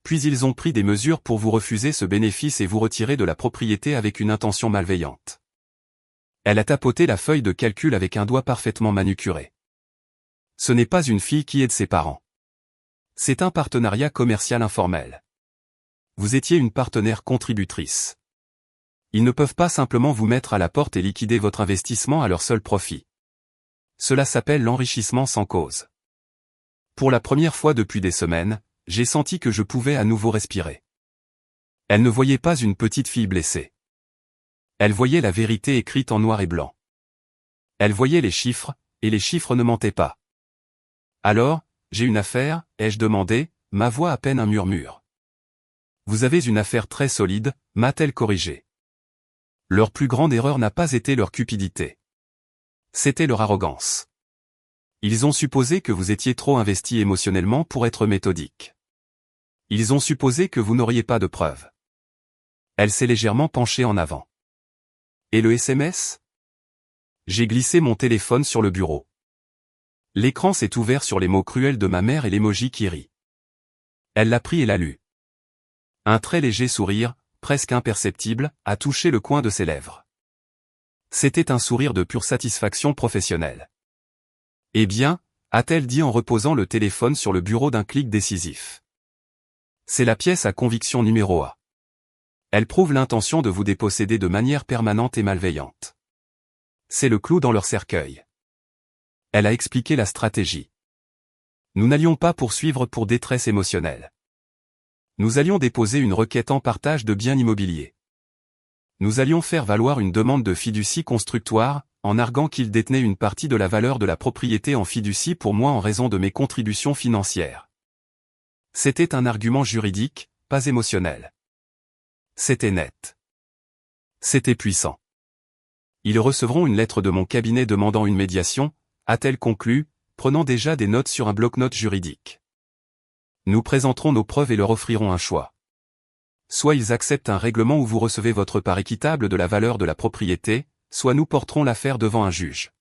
Puis ils ont pris des mesures pour vous refuser ce bénéfice et vous retirer de la propriété avec une intention malveillante. Elle a tapoté la feuille de calcul avec un doigt parfaitement manucuré. Ce n'est pas une fille qui aide ses parents. C'est un partenariat commercial informel. Vous étiez une partenaire contributrice. Ils ne peuvent pas simplement vous mettre à la porte et liquider votre investissement à leur seul profit. Cela s'appelle l'enrichissement sans cause. Pour la première fois depuis des semaines, j'ai senti que je pouvais à nouveau respirer. Elle ne voyait pas une petite fille blessée. Elle voyait la vérité écrite en noir et blanc. Elle voyait les chiffres, et les chiffres ne mentaient pas. Alors, j'ai une affaire, ai-je demandé, ma voix à peine un murmure. Vous avez une affaire très solide, m'a-t-elle corrigé. Leur plus grande erreur n'a pas été leur cupidité. C'était leur arrogance. Ils ont supposé que vous étiez trop investi émotionnellement pour être méthodique. Ils ont supposé que vous n'auriez pas de preuves. Elle s'est légèrement penchée en avant. Et le SMS? J'ai glissé mon téléphone sur le bureau. L'écran s'est ouvert sur les mots cruels de ma mère et l'émoji qui rit. Elle l'a pris et l'a lu. Un très léger sourire, presque imperceptible, a touché le coin de ses lèvres. C'était un sourire de pure satisfaction professionnelle. Eh bien, a-t-elle dit en reposant le téléphone sur le bureau d'un clic décisif. C'est la pièce à conviction numéro A. Elle prouve l'intention de vous déposséder de manière permanente et malveillante. C'est le clou dans leur cercueil. Elle a expliqué la stratégie. Nous n'allions pas poursuivre pour détresse émotionnelle. Nous allions déposer une requête en partage de biens immobiliers. Nous allions faire valoir une demande de fiducie constructoire, en arguant qu'ils détenaient une partie de la valeur de la propriété en fiducie pour moi en raison de mes contributions financières. C'était un argument juridique, pas émotionnel. C'était net. C'était puissant. Ils recevront une lettre de mon cabinet demandant une médiation, a-t-elle conclu, prenant déjà des notes sur un bloc-notes juridique. Nous présenterons nos preuves et leur offrirons un choix. Soit ils acceptent un règlement où vous recevez votre part équitable de la valeur de la propriété, soit nous porterons l'affaire devant un juge.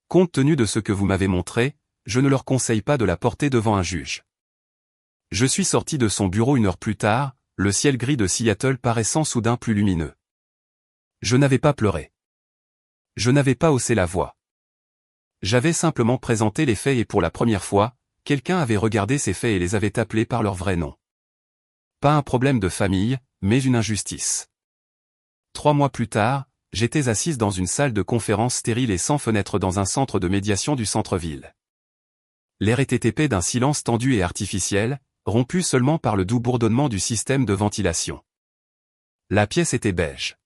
Compte tenu de ce que vous m'avez montré, je ne leur conseille pas de la porter devant un juge. Je suis sorti de son bureau une heure plus tard, le ciel gris de Seattle paraissant soudain plus lumineux. Je n'avais pas pleuré. Je n'avais pas haussé la voix. J'avais simplement présenté les faits et pour la première fois, quelqu'un avait regardé ces faits et les avait appelés par leur vrai nom. Pas un problème de famille, mais une injustice. 3 mois plus tard, j'étais assise dans une salle de conférence stérile et sans fenêtre dans un centre de médiation du centre-ville. L'air était épais d'un silence tendu et artificiel, rompu seulement par le doux bourdonnement du système de ventilation. La pièce était beige.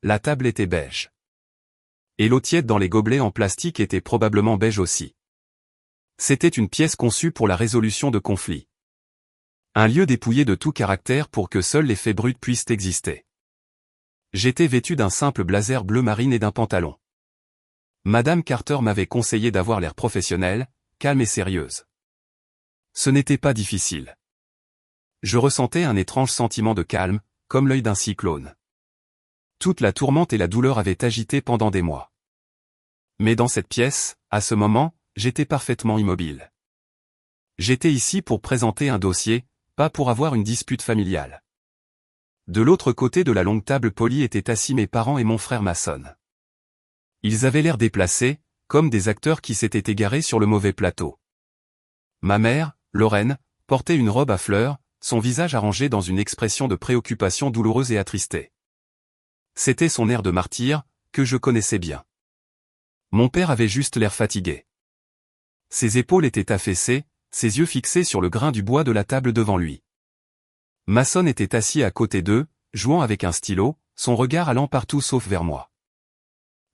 La table était beige. Et l'eau tiède dans les gobelets en plastique était probablement beige aussi. C'était une pièce conçue pour la résolution de conflits. Un lieu dépouillé de tout caractère pour que seuls les faits bruts puissent exister. J'étais vêtu d'un simple blazer bleu marine et d'un pantalon. Madame Carter m'avait conseillé d'avoir l'air professionnel, calme et sérieuse. Ce n'était pas difficile. Je ressentais un étrange sentiment de calme, comme l'œil d'un cyclone. Toute la tourmente et la douleur avaient agité pendant des mois. Mais dans cette pièce, à ce moment, j'étais parfaitement immobile. J'étais ici pour présenter un dossier, pas pour avoir une dispute familiale. De l'autre côté de la longue table polie étaient assis mes parents et mon frère Mason. Ils avaient l'air déplacés, comme des acteurs qui s'étaient égarés sur le mauvais plateau. Ma mère, Lorraine, portait une robe à fleurs, son visage arrangé dans une expression de préoccupation douloureuse et attristée. C'était son air de martyr, que je connaissais bien. Mon père avait juste l'air fatigué. Ses épaules étaient affaissées, ses yeux fixés sur le grain du bois de la table devant lui. Mason était assis à côté d'eux, jouant avec un stylo, son regard allant partout sauf vers moi.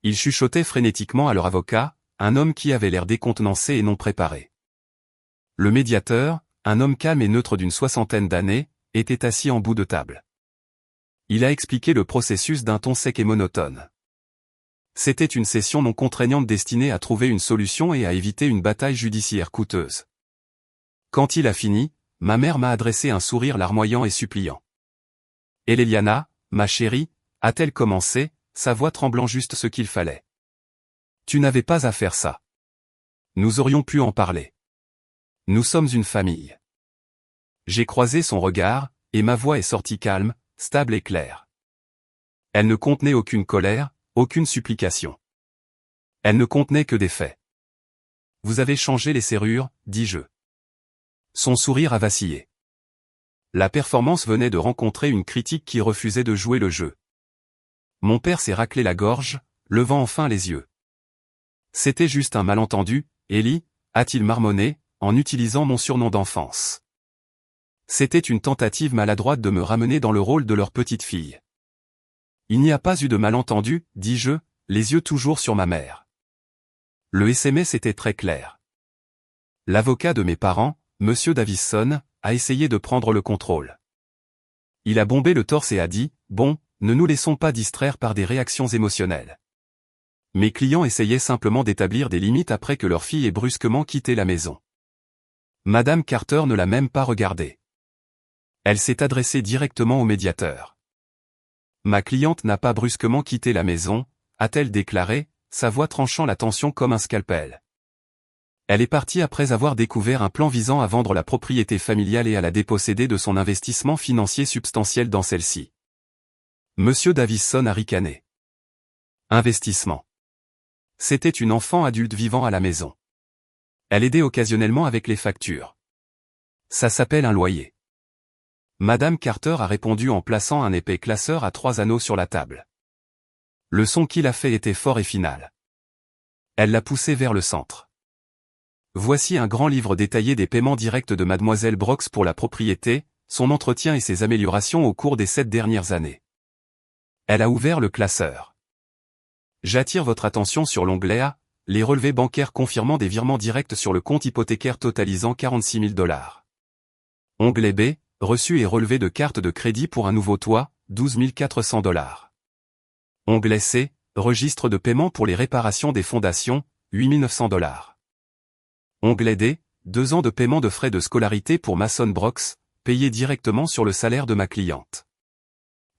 Ils chuchotaient frénétiquement à leur avocat, un homme qui avait l'air décontenancé et non préparé. Le médiateur, un homme calme et neutre d'une soixantaine d'années, était assis en bout de table. Il a expliqué le processus d'un ton sec et monotone. C'était une session non contraignante destinée à trouver une solution et à éviter une bataille judiciaire coûteuse. Quand il a fini, ma mère m'a adressé un sourire larmoyant et suppliant. « Eliana, ma chérie, a-t-elle commencé, sa voix tremblant juste ce qu'il fallait. Tu n'avais pas à faire ça. Nous aurions pu en parler. Nous sommes une famille. » J'ai croisé son regard, et ma voix est sortie calme, stable et claire. Elle ne contenait aucune colère, aucune supplication. Elle ne contenait que des faits. « Vous avez changé les serrures, dis-je. » Son sourire a vacillé. La performance venait de rencontrer une critique qui refusait de jouer le jeu. Mon père s'est raclé la gorge, levant enfin les yeux. C'était juste un malentendu, Ellie, a-t-il marmonné, en utilisant mon surnom d'enfance. C'était une tentative maladroite de me ramener dans le rôle de leur petite fille. Il n'y a pas eu de malentendu, dis-je, les yeux toujours sur ma mère. Le SMS était très clair. L'avocat de mes parents, Monsieur Davison, a essayé de prendre le contrôle. Il a bombé le torse et a dit, « Bon, ne nous laissons pas distraire par des réactions émotionnelles. » Mes clients essayaient simplement d'établir des limites après que leur fille ait brusquement quitté la maison. Madame Carter ne l'a même pas regardé. Elle s'est adressée directement au médiateur. « Ma cliente n'a pas brusquement quitté la maison, » a-t-elle déclaré, sa voix tranchant la tension comme un scalpel. Elle est partie après avoir découvert un plan visant à vendre la propriété familiale et à la déposséder de son investissement financier substantiel dans celle-ci. Monsieur Davison a ricané. Investissement. C'était une enfant adulte vivant à la maison. Elle aidait occasionnellement avec les factures. Ça s'appelle un loyer. Madame Carter a répondu en plaçant un épais classeur à 3 anneaux sur la table. Le son qu'il a fait était fort et final. Elle l'a poussé vers le centre. Voici un grand livre détaillé des paiements directs de Mademoiselle Brox pour la propriété, son entretien et ses améliorations au cours des 7 dernières années. Elle a ouvert le classeur. J'attire votre attention sur l'onglet A, les relevés bancaires confirmant des virements directs sur le compte hypothécaire totalisant 46 000 $. Onglet B, reçu et relevé de cartes de crédit pour un nouveau toit, 12 400 $. Onglet C, registre de paiement pour les réparations des fondations, 8 900 $. Onglet D, 2 ans de paiement de frais de scolarité pour Mason Brox, payé directement sur le salaire de ma cliente.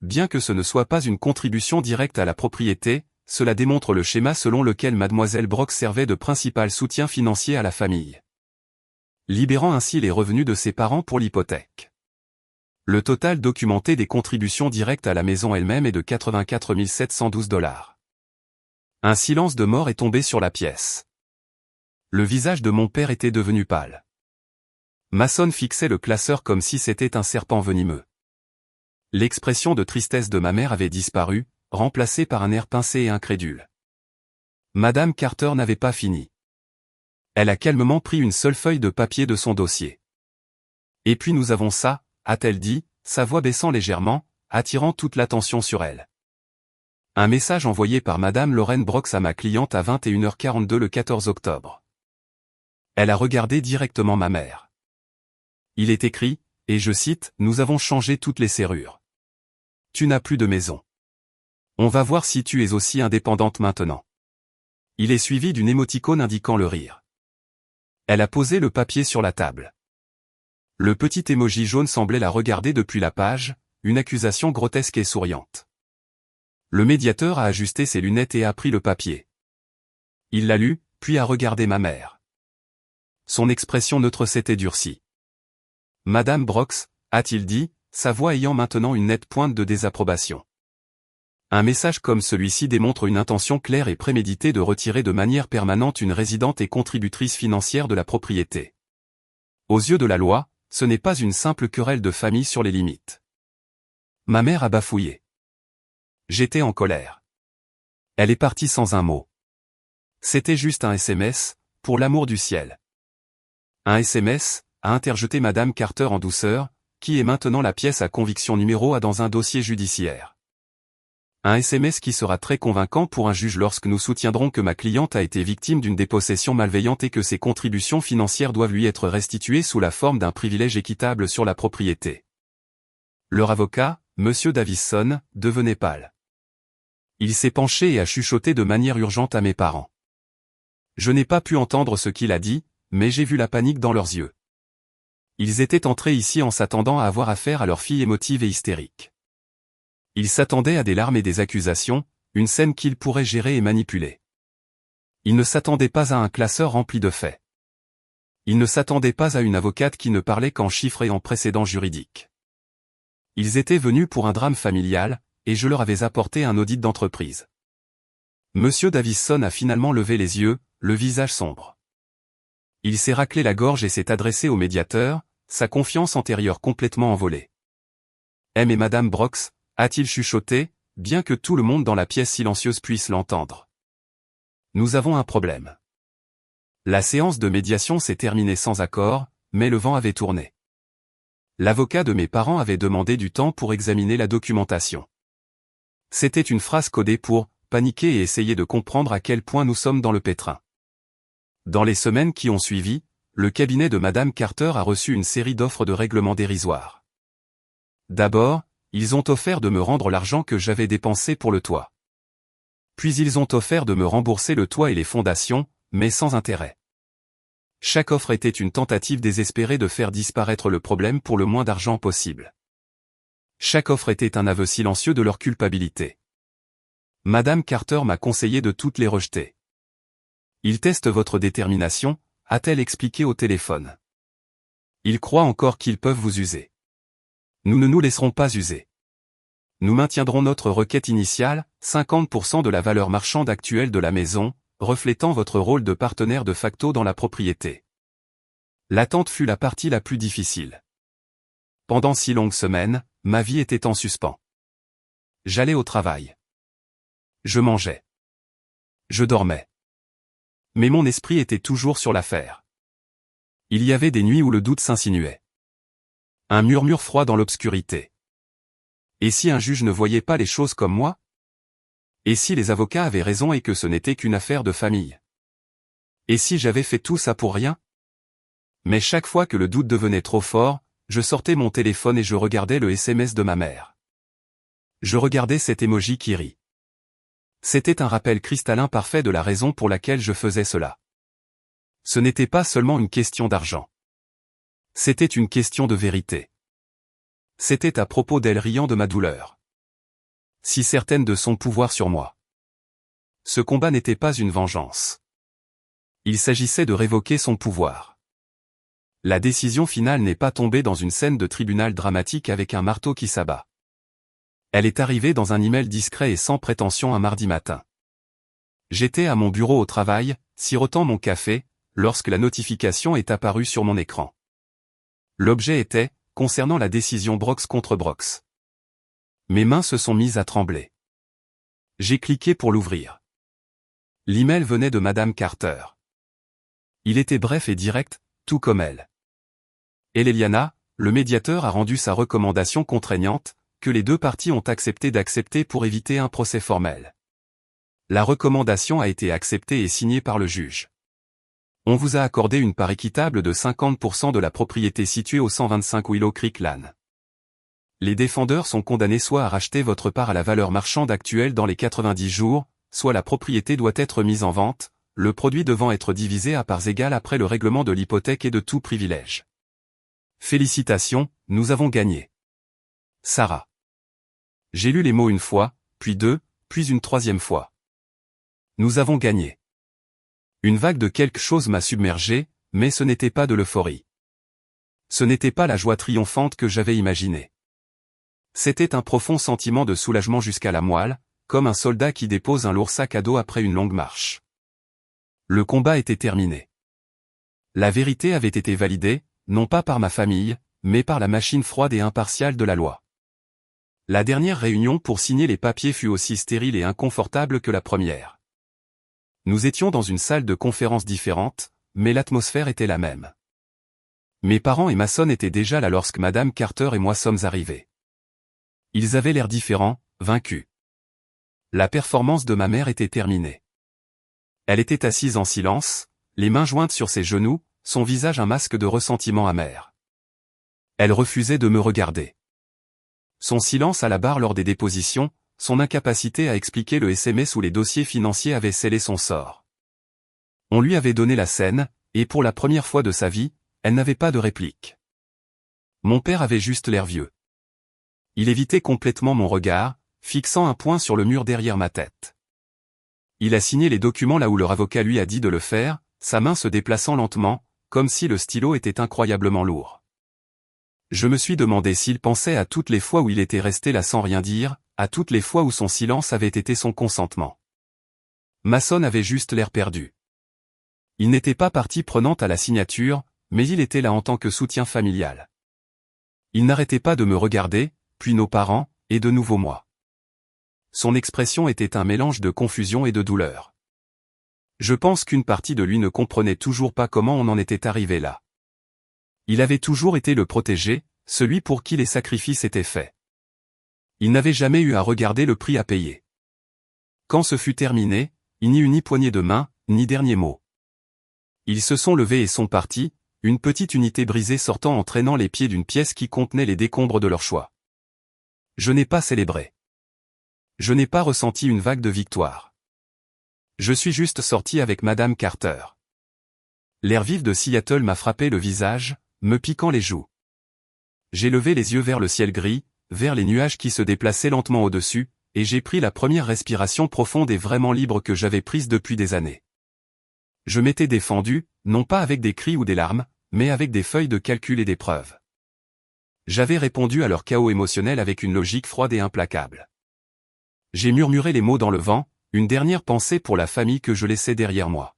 Bien que ce ne soit pas une contribution directe à la propriété, cela démontre le schéma selon lequel Mademoiselle Brox servait de principal soutien financier à la famille, libérant ainsi les revenus de ses parents pour l'hypothèque. Le total documenté des contributions directes à la maison elle-même est de 84 712 $. Un silence de mort est tombé sur la pièce. Le visage de mon père était devenu pâle. Mason fixait le classeur comme si c'était un serpent venimeux. L'expression de tristesse de ma mère avait disparu, remplacée par un air pincé et incrédule. Madame Carter n'avait pas fini. Elle a calmement pris une seule feuille de papier de son dossier. « Et puis nous avons ça », a-t-elle dit, sa voix baissant légèrement, attirant toute l'attention sur elle. Un message envoyé par Madame Lorraine Brox à ma cliente à 21h42 le 14 octobre. Elle a regardé directement ma mère. Il est écrit, et je cite, « Nous avons changé toutes les serrures. Tu n'as plus de maison. On va voir si tu es aussi indépendante maintenant. » Il est suivi d'une émoticône indiquant le rire. Elle a posé le papier sur la table. Le petit émoji jaune semblait la regarder depuis la page, une accusation grotesque et souriante. Le médiateur a ajusté ses lunettes et a pris le papier. Il l'a lu, puis a regardé ma mère. Son expression neutre s'était durcie. « Madame Brox », a-t-il dit, sa voix ayant maintenant une nette pointe de désapprobation. Un message comme celui-ci démontre une intention claire et préméditée de retirer de manière permanente une résidente et contributrice financière de la propriété. Aux yeux de la loi, ce n'est pas une simple querelle de famille sur les limites. Ma mère a bafouillé. J'étais en colère. Elle est partie sans un mot. C'était juste un SMS, pour l'amour du ciel. Un SMS, a interjeté Madame Carter en douceur, qui est maintenant la pièce à conviction numéro A dans un dossier judiciaire. Un SMS qui sera très convaincant pour un juge lorsque nous soutiendrons que ma cliente a été victime d'une dépossession malveillante et que ses contributions financières doivent lui être restituées sous la forme d'un privilège équitable sur la propriété. Leur avocat, Monsieur Davison, devenait pâle. Il s'est penché et a chuchoté de manière urgente à mes parents. Je n'ai pas pu entendre ce qu'il a dit, mais j'ai vu la panique dans leurs yeux. Ils étaient entrés ici en s'attendant à avoir affaire à leur fille émotive et hystérique. Ils s'attendaient à des larmes et des accusations, une scène qu'ils pourraient gérer et manipuler. Ils ne s'attendaient pas à un classeur rempli de faits. Ils ne s'attendaient pas à une avocate qui ne parlait qu'en chiffres et en précédents juridiques. Ils étaient venus pour un drame familial, et je leur avais apporté un audit d'entreprise. Monsieur Davison a finalement levé les yeux, le visage sombre. Il s'est raclé la gorge et s'est adressé au médiateur, sa confiance antérieure complètement envolée. M et Madame Brox, a-t-il chuchoté, bien que tout le monde dans la pièce silencieuse puisse l'entendre. Nous avons un problème. La séance de médiation s'est terminée sans accord, mais le vent avait tourné. L'avocat de mes parents avait demandé du temps pour examiner la documentation. C'était une phrase codée pour paniquer et essayer de comprendre à quel point nous sommes dans le pétrin. Dans les semaines qui ont suivi, le cabinet de Madame Carter a reçu une série d'offres de règlement dérisoires. D'abord, ils ont offert de me rendre l'argent que j'avais dépensé pour le toit. Puis ils ont offert de me rembourser le toit et les fondations, mais sans intérêt. Chaque offre était une tentative désespérée de faire disparaître le problème pour le moins d'argent possible. Chaque offre était un aveu silencieux de leur culpabilité. Madame Carter m'a conseillé de toutes les rejeter. Ils testent votre détermination, a-t-elle expliqué au téléphone. Ils croient encore qu'ils peuvent vous user. Nous ne nous laisserons pas user. Nous maintiendrons notre requête initiale, 50% de la valeur marchande actuelle de la maison, reflétant votre rôle de partenaire de facto dans la propriété. L'attente fut la partie la plus difficile. Pendant 6 longues semaines, ma vie était en suspens. J'allais au travail. Je mangeais. Je dormais. Mais mon esprit était toujours sur l'affaire. Il y avait des nuits où le doute s'insinuait. Un murmure froid dans l'obscurité. Et si un juge ne voyait pas les choses comme moi? Et si les avocats avaient raison et que ce n'était qu'une affaire de famille? Et si j'avais fait tout ça pour rien? Mais chaque fois que le doute devenait trop fort, je sortais mon téléphone et je regardais le SMS de ma mère. Je regardais cet emoji qui rit. C'était un rappel cristallin parfait de la raison pour laquelle je faisais cela. Ce n'était pas seulement une question d'argent. C'était une question de vérité. C'était à propos d'elle riant de ma douleur. Si certaine de son pouvoir sur moi. Ce combat n'était pas une vengeance. Il s'agissait de révoquer son pouvoir. La décision finale n'est pas tombée dans une scène de tribunal dramatique avec un marteau qui s'abat. Elle est arrivée dans un email discret et sans prétention un mardi matin. J'étais à mon bureau au travail, sirotant mon café, lorsque la notification est apparue sur mon écran. L'objet était, concernant la décision Brox contre Brox. Mes mains se sont mises à trembler. J'ai cliqué pour l'ouvrir. L'email venait de Madame Carter. Il était bref et direct, tout comme elle. Eliana, le médiateur a rendu sa recommandation contraignante, que les deux parties ont accepté d'accepter pour éviter un procès formel. La recommandation a été acceptée et signée par le juge. On vous a accordé une part équitable de 50% de la propriété située au 125 Willow Creek Lane. Les défendeurs sont condamnés soit à racheter votre part à la valeur marchande actuelle dans les 90 jours, soit la propriété doit être mise en vente, le produit devant être divisé à parts égales après le règlement de l'hypothèque et de tout privilège. Félicitations, nous avons gagné. Sarah. J'ai lu les mots une fois, puis deux, puis une troisième fois. Nous avons gagné. Une vague de quelque chose m'a submergé, mais ce n'était pas de l'euphorie. Ce n'était pas la joie triomphante que j'avais imaginée. C'était un profond sentiment de soulagement jusqu'à la moelle, comme un soldat qui dépose un lourd sac à dos après une longue marche. Le combat était terminé. La vérité avait été validée, non pas par ma famille, mais par la machine froide et impartiale de la loi. La dernière réunion pour signer les papiers fut aussi stérile et inconfortable que la première. Nous étions dans une salle de conférence différente, mais l'atmosphère était la même. Mes parents et Mason étaient déjà là lorsque Madame Carter et moi sommes arrivés. Ils avaient l'air différents, vaincus. La performance de ma mère était terminée. Elle était assise en silence, les mains jointes sur ses genoux, son visage un masque de ressentiment amer. Elle refusait de me regarder. Son silence à la barre lors des dépositions, son incapacité à expliquer le SMS ou les dossiers financiers avaient scellé son sort. On lui avait donné la scène, et pour la première fois de sa vie, elle n'avait pas de réplique. Mon père avait juste l'air vieux. Il évitait complètement mon regard, fixant un point sur le mur derrière ma tête. Il a signé les documents là où leur avocat lui a dit de le faire, sa main se déplaçant lentement, comme si le stylo était incroyablement lourd. Je me suis demandé s'il pensait à toutes les fois où il était resté là sans rien dire, à toutes les fois où son silence avait été son consentement. Mason avait juste l'air perdu. Il n'était pas partie prenante à la signature, mais il était là en tant que soutien familial. Il n'arrêtait pas de me regarder, puis nos parents, et de nouveau moi. Son expression était un mélange de confusion et de douleur. Je pense qu'une partie de lui ne comprenait toujours pas comment on en était arrivé là. Il avait toujours été le protégé, celui pour qui les sacrifices étaient faits. Il n'avait jamais eu à regarder le prix à payer. Quand ce fut terminé, il n'y eut ni poignée de main, ni dernier mot. Ils se sont levés et sont partis, une petite unité brisée sortant en traînant les pieds d'une pièce qui contenait les décombres de leur choix. Je n'ai pas célébré. Je n'ai pas ressenti une vague de victoire. Je suis juste sorti avec Madame Carter. L'air vif de Seattle m'a frappé le visage, me piquant les joues. J'ai levé les yeux vers le ciel gris, vers les nuages qui se déplaçaient lentement au-dessus, et j'ai pris la première respiration profonde et vraiment libre que j'avais prise depuis des années. Je m'étais défendu, non pas avec des cris ou des larmes, mais avec des feuilles de calcul et des preuves. J'avais répondu à leur chaos émotionnel avec une logique froide et implacable. J'ai murmuré les mots dans le vent, une dernière pensée pour la famille que je laissais derrière moi.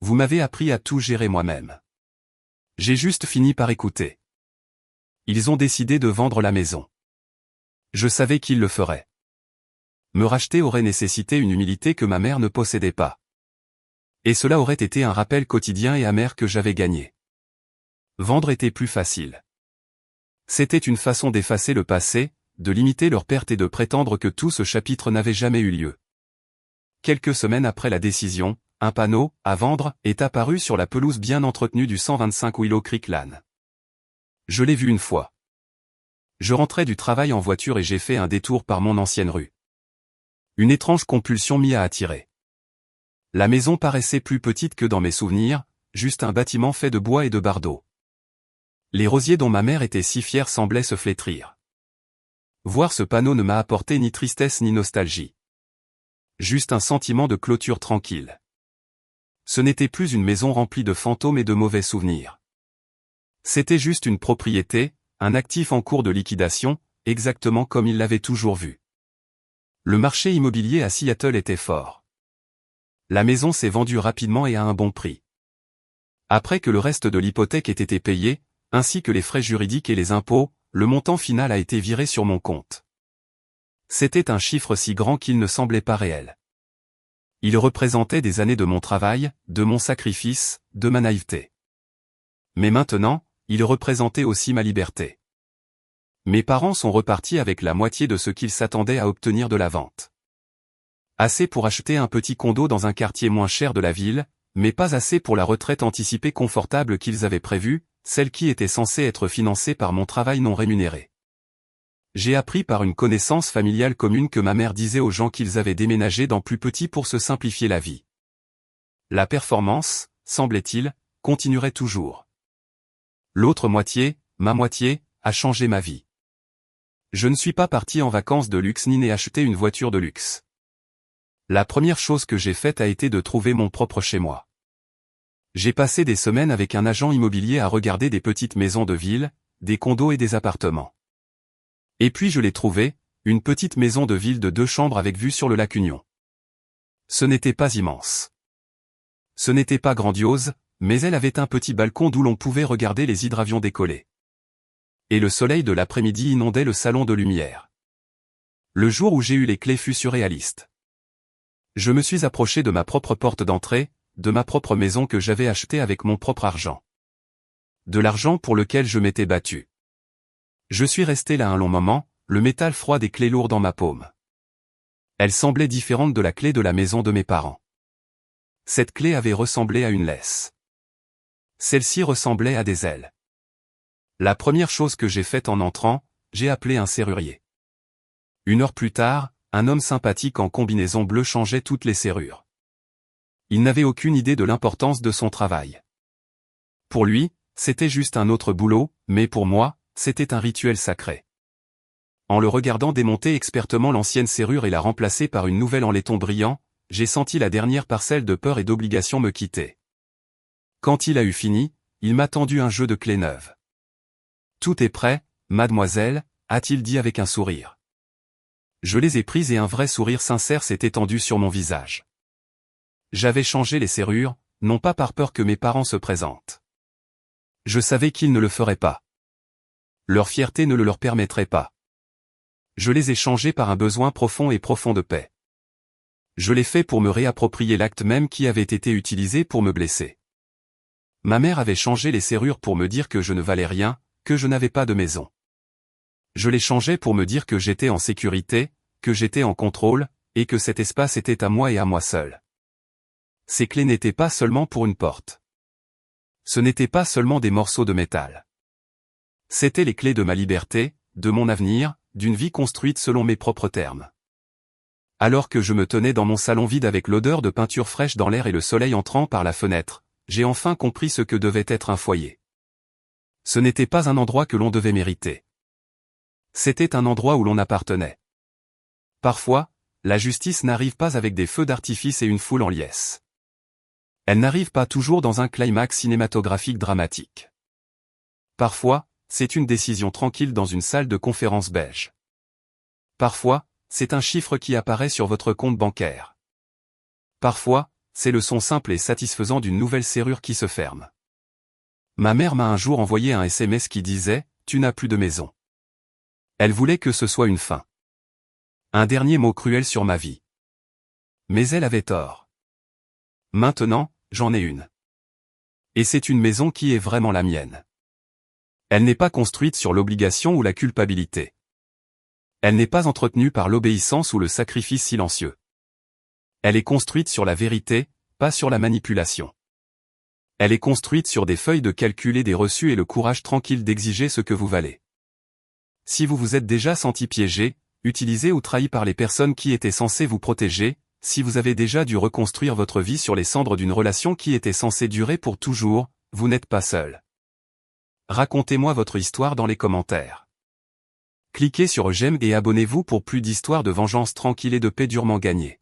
Vous m'avez appris à tout gérer moi-même. J'ai juste fini par écouter. Ils ont décidé de vendre la maison. Je savais qu'ils le feraient. Me racheter aurait nécessité une humilité que ma mère ne possédait pas. Et cela aurait été un rappel quotidien et amer que j'avais gagné. Vendre était plus facile. C'était une façon d'effacer le passé, de limiter leur perte et de prétendre que tout ce chapitre n'avait jamais eu lieu. Quelques semaines après la décision, un panneau, à vendre, est apparu sur la pelouse bien entretenue du 125 Willow Creek Lane. Je l'ai vu une fois. Je rentrais du travail en voiture et j'ai fait un détour par mon ancienne rue. Une étrange compulsion m'y a attiré. La maison paraissait plus petite que dans mes souvenirs, juste un bâtiment fait de bois et de bardeaux. Les rosiers dont ma mère était si fière semblaient se flétrir. Voir ce panneau ne m'a apporté ni tristesse ni nostalgie. Juste un sentiment de clôture tranquille. Ce n'était plus une maison remplie de fantômes et de mauvais souvenirs. C'était juste une propriété, un actif en cours de liquidation, exactement comme il l'avait toujours vu. Le marché immobilier à Seattle était fort. La maison s'est vendue rapidement et à un bon prix. Après que le reste de l'hypothèque ait été payé, ainsi que les frais juridiques et les impôts, le montant final a été viré sur mon compte. C'était un chiffre si grand qu'il ne semblait pas réel. Il représentait des années de mon travail, de mon sacrifice, de ma naïveté. Mais maintenant, il représentait aussi ma liberté. Mes parents sont repartis avec la moitié de ce qu'ils s'attendaient à obtenir de la vente. Assez pour acheter un petit condo dans un quartier moins cher de la ville, mais pas assez pour la retraite anticipée confortable qu'ils avaient prévue, celle qui était censée être financée par mon travail non rémunéré. J'ai appris par une connaissance familiale commune que ma mère disait aux gens qu'ils avaient déménagé dans plus petit pour se simplifier la vie. La performance, semblait-il, continuerait toujours. L'autre moitié, ma moitié, a changé ma vie. Je ne suis pas parti en vacances de luxe ni n'ai acheté une voiture de luxe. La première chose que j'ai faite a été de trouver mon propre chez moi. J'ai passé des semaines avec un agent immobilier à regarder des petites maisons de ville, des condos et des appartements. Et puis je l'ai trouvé, une petite maison de ville de 2 chambres avec vue sur le lac Union. Ce n'était pas immense. Ce n'était pas grandiose, mais elle avait un petit balcon d'où l'on pouvait regarder les hydravions décoller. Et le soleil de l'après-midi inondait le salon de lumière. Le jour où j'ai eu les clés fut surréaliste. Je me suis approché de ma propre porte d'entrée, de ma propre maison que j'avais achetée avec mon propre argent. De l'argent pour lequel je m'étais battu. Je suis resté là un long moment, le métal froid des clés lourdes dans ma paume. Elle semblait différente de la clé de la maison de mes parents. Cette clé avait ressemblé à une laisse. Celle-ci ressemblait à des ailes. La première chose que j'ai faite en entrant, j'ai appelé un serrurier. 1 heure plus tard, un homme sympathique en combinaison bleue changeait toutes les serrures. Il n'avait aucune idée de l'importance de son travail. Pour lui, c'était juste un autre boulot, mais pour moi, c'était un rituel sacré. En le regardant démonter expertement l'ancienne serrure et la remplacer par une nouvelle en laiton brillant, j'ai senti la dernière parcelle de peur et d'obligation me quitter. Quand il a eu fini, il m'a tendu un jeu de clés neuves. « Tout est prêt, mademoiselle », a-t-il dit avec un sourire. Je les ai prises et un vrai sourire sincère s'est étendu sur mon visage. J'avais changé les serrures, non pas par peur que mes parents se présentent. Je savais qu'ils ne le feraient pas. Leur fierté ne le leur permettrait pas. Je les ai changées par un besoin profond et profond de paix. Je l'ai fait pour me réapproprier l'acte même qui avait été utilisé pour me blesser. Ma mère avait changé les serrures pour me dire que je ne valais rien, que je n'avais pas de maison. Je les changeais pour me dire que j'étais en sécurité, que j'étais en contrôle, et que cet espace était à moi et à moi seul. Ces clés n'étaient pas seulement pour une porte. Ce n'étaient pas seulement des morceaux de métal. C'étaient les clés de ma liberté, de mon avenir, d'une vie construite selon mes propres termes. Alors que je me tenais dans mon salon vide avec l'odeur de peinture fraîche dans l'air et le soleil entrant par la fenêtre, j'ai enfin compris ce que devait être un foyer. Ce n'était pas un endroit que l'on devait mériter. C'était un endroit où l'on appartenait. Parfois, la justice n'arrive pas avec des feux d'artifice et une foule en liesse. Elle n'arrive pas toujours dans un climax cinématographique dramatique. Parfois, c'est une décision tranquille dans une salle de conférence beige. Parfois, c'est un chiffre qui apparaît sur votre compte bancaire. Parfois, c'est le son simple et satisfaisant d'une nouvelle serrure qui se ferme. Ma mère m'a un jour envoyé un SMS qui disait « Tu n'as plus de maison ». Elle voulait que ce soit une fin. Un dernier mot cruel sur ma vie. Mais elle avait tort. Maintenant, j'en ai une. Et c'est une maison qui est vraiment la mienne. Elle n'est pas construite sur l'obligation ou la culpabilité. Elle n'est pas entretenue par l'obéissance ou le sacrifice silencieux. Elle est construite sur la vérité, pas sur la manipulation. Elle est construite sur des feuilles de calcul et des reçus et le courage tranquille d'exiger ce que vous valez. Si vous vous êtes déjà senti piégé, utilisé ou trahi par les personnes qui étaient censées vous protéger, si vous avez déjà dû reconstruire votre vie sur les cendres d'une relation qui était censée durer pour toujours, vous n'êtes pas seul. Racontez-moi votre histoire dans les commentaires. Cliquez sur j'aime et abonnez-vous pour plus d'histoires de vengeance tranquille et de paix durement gagnée.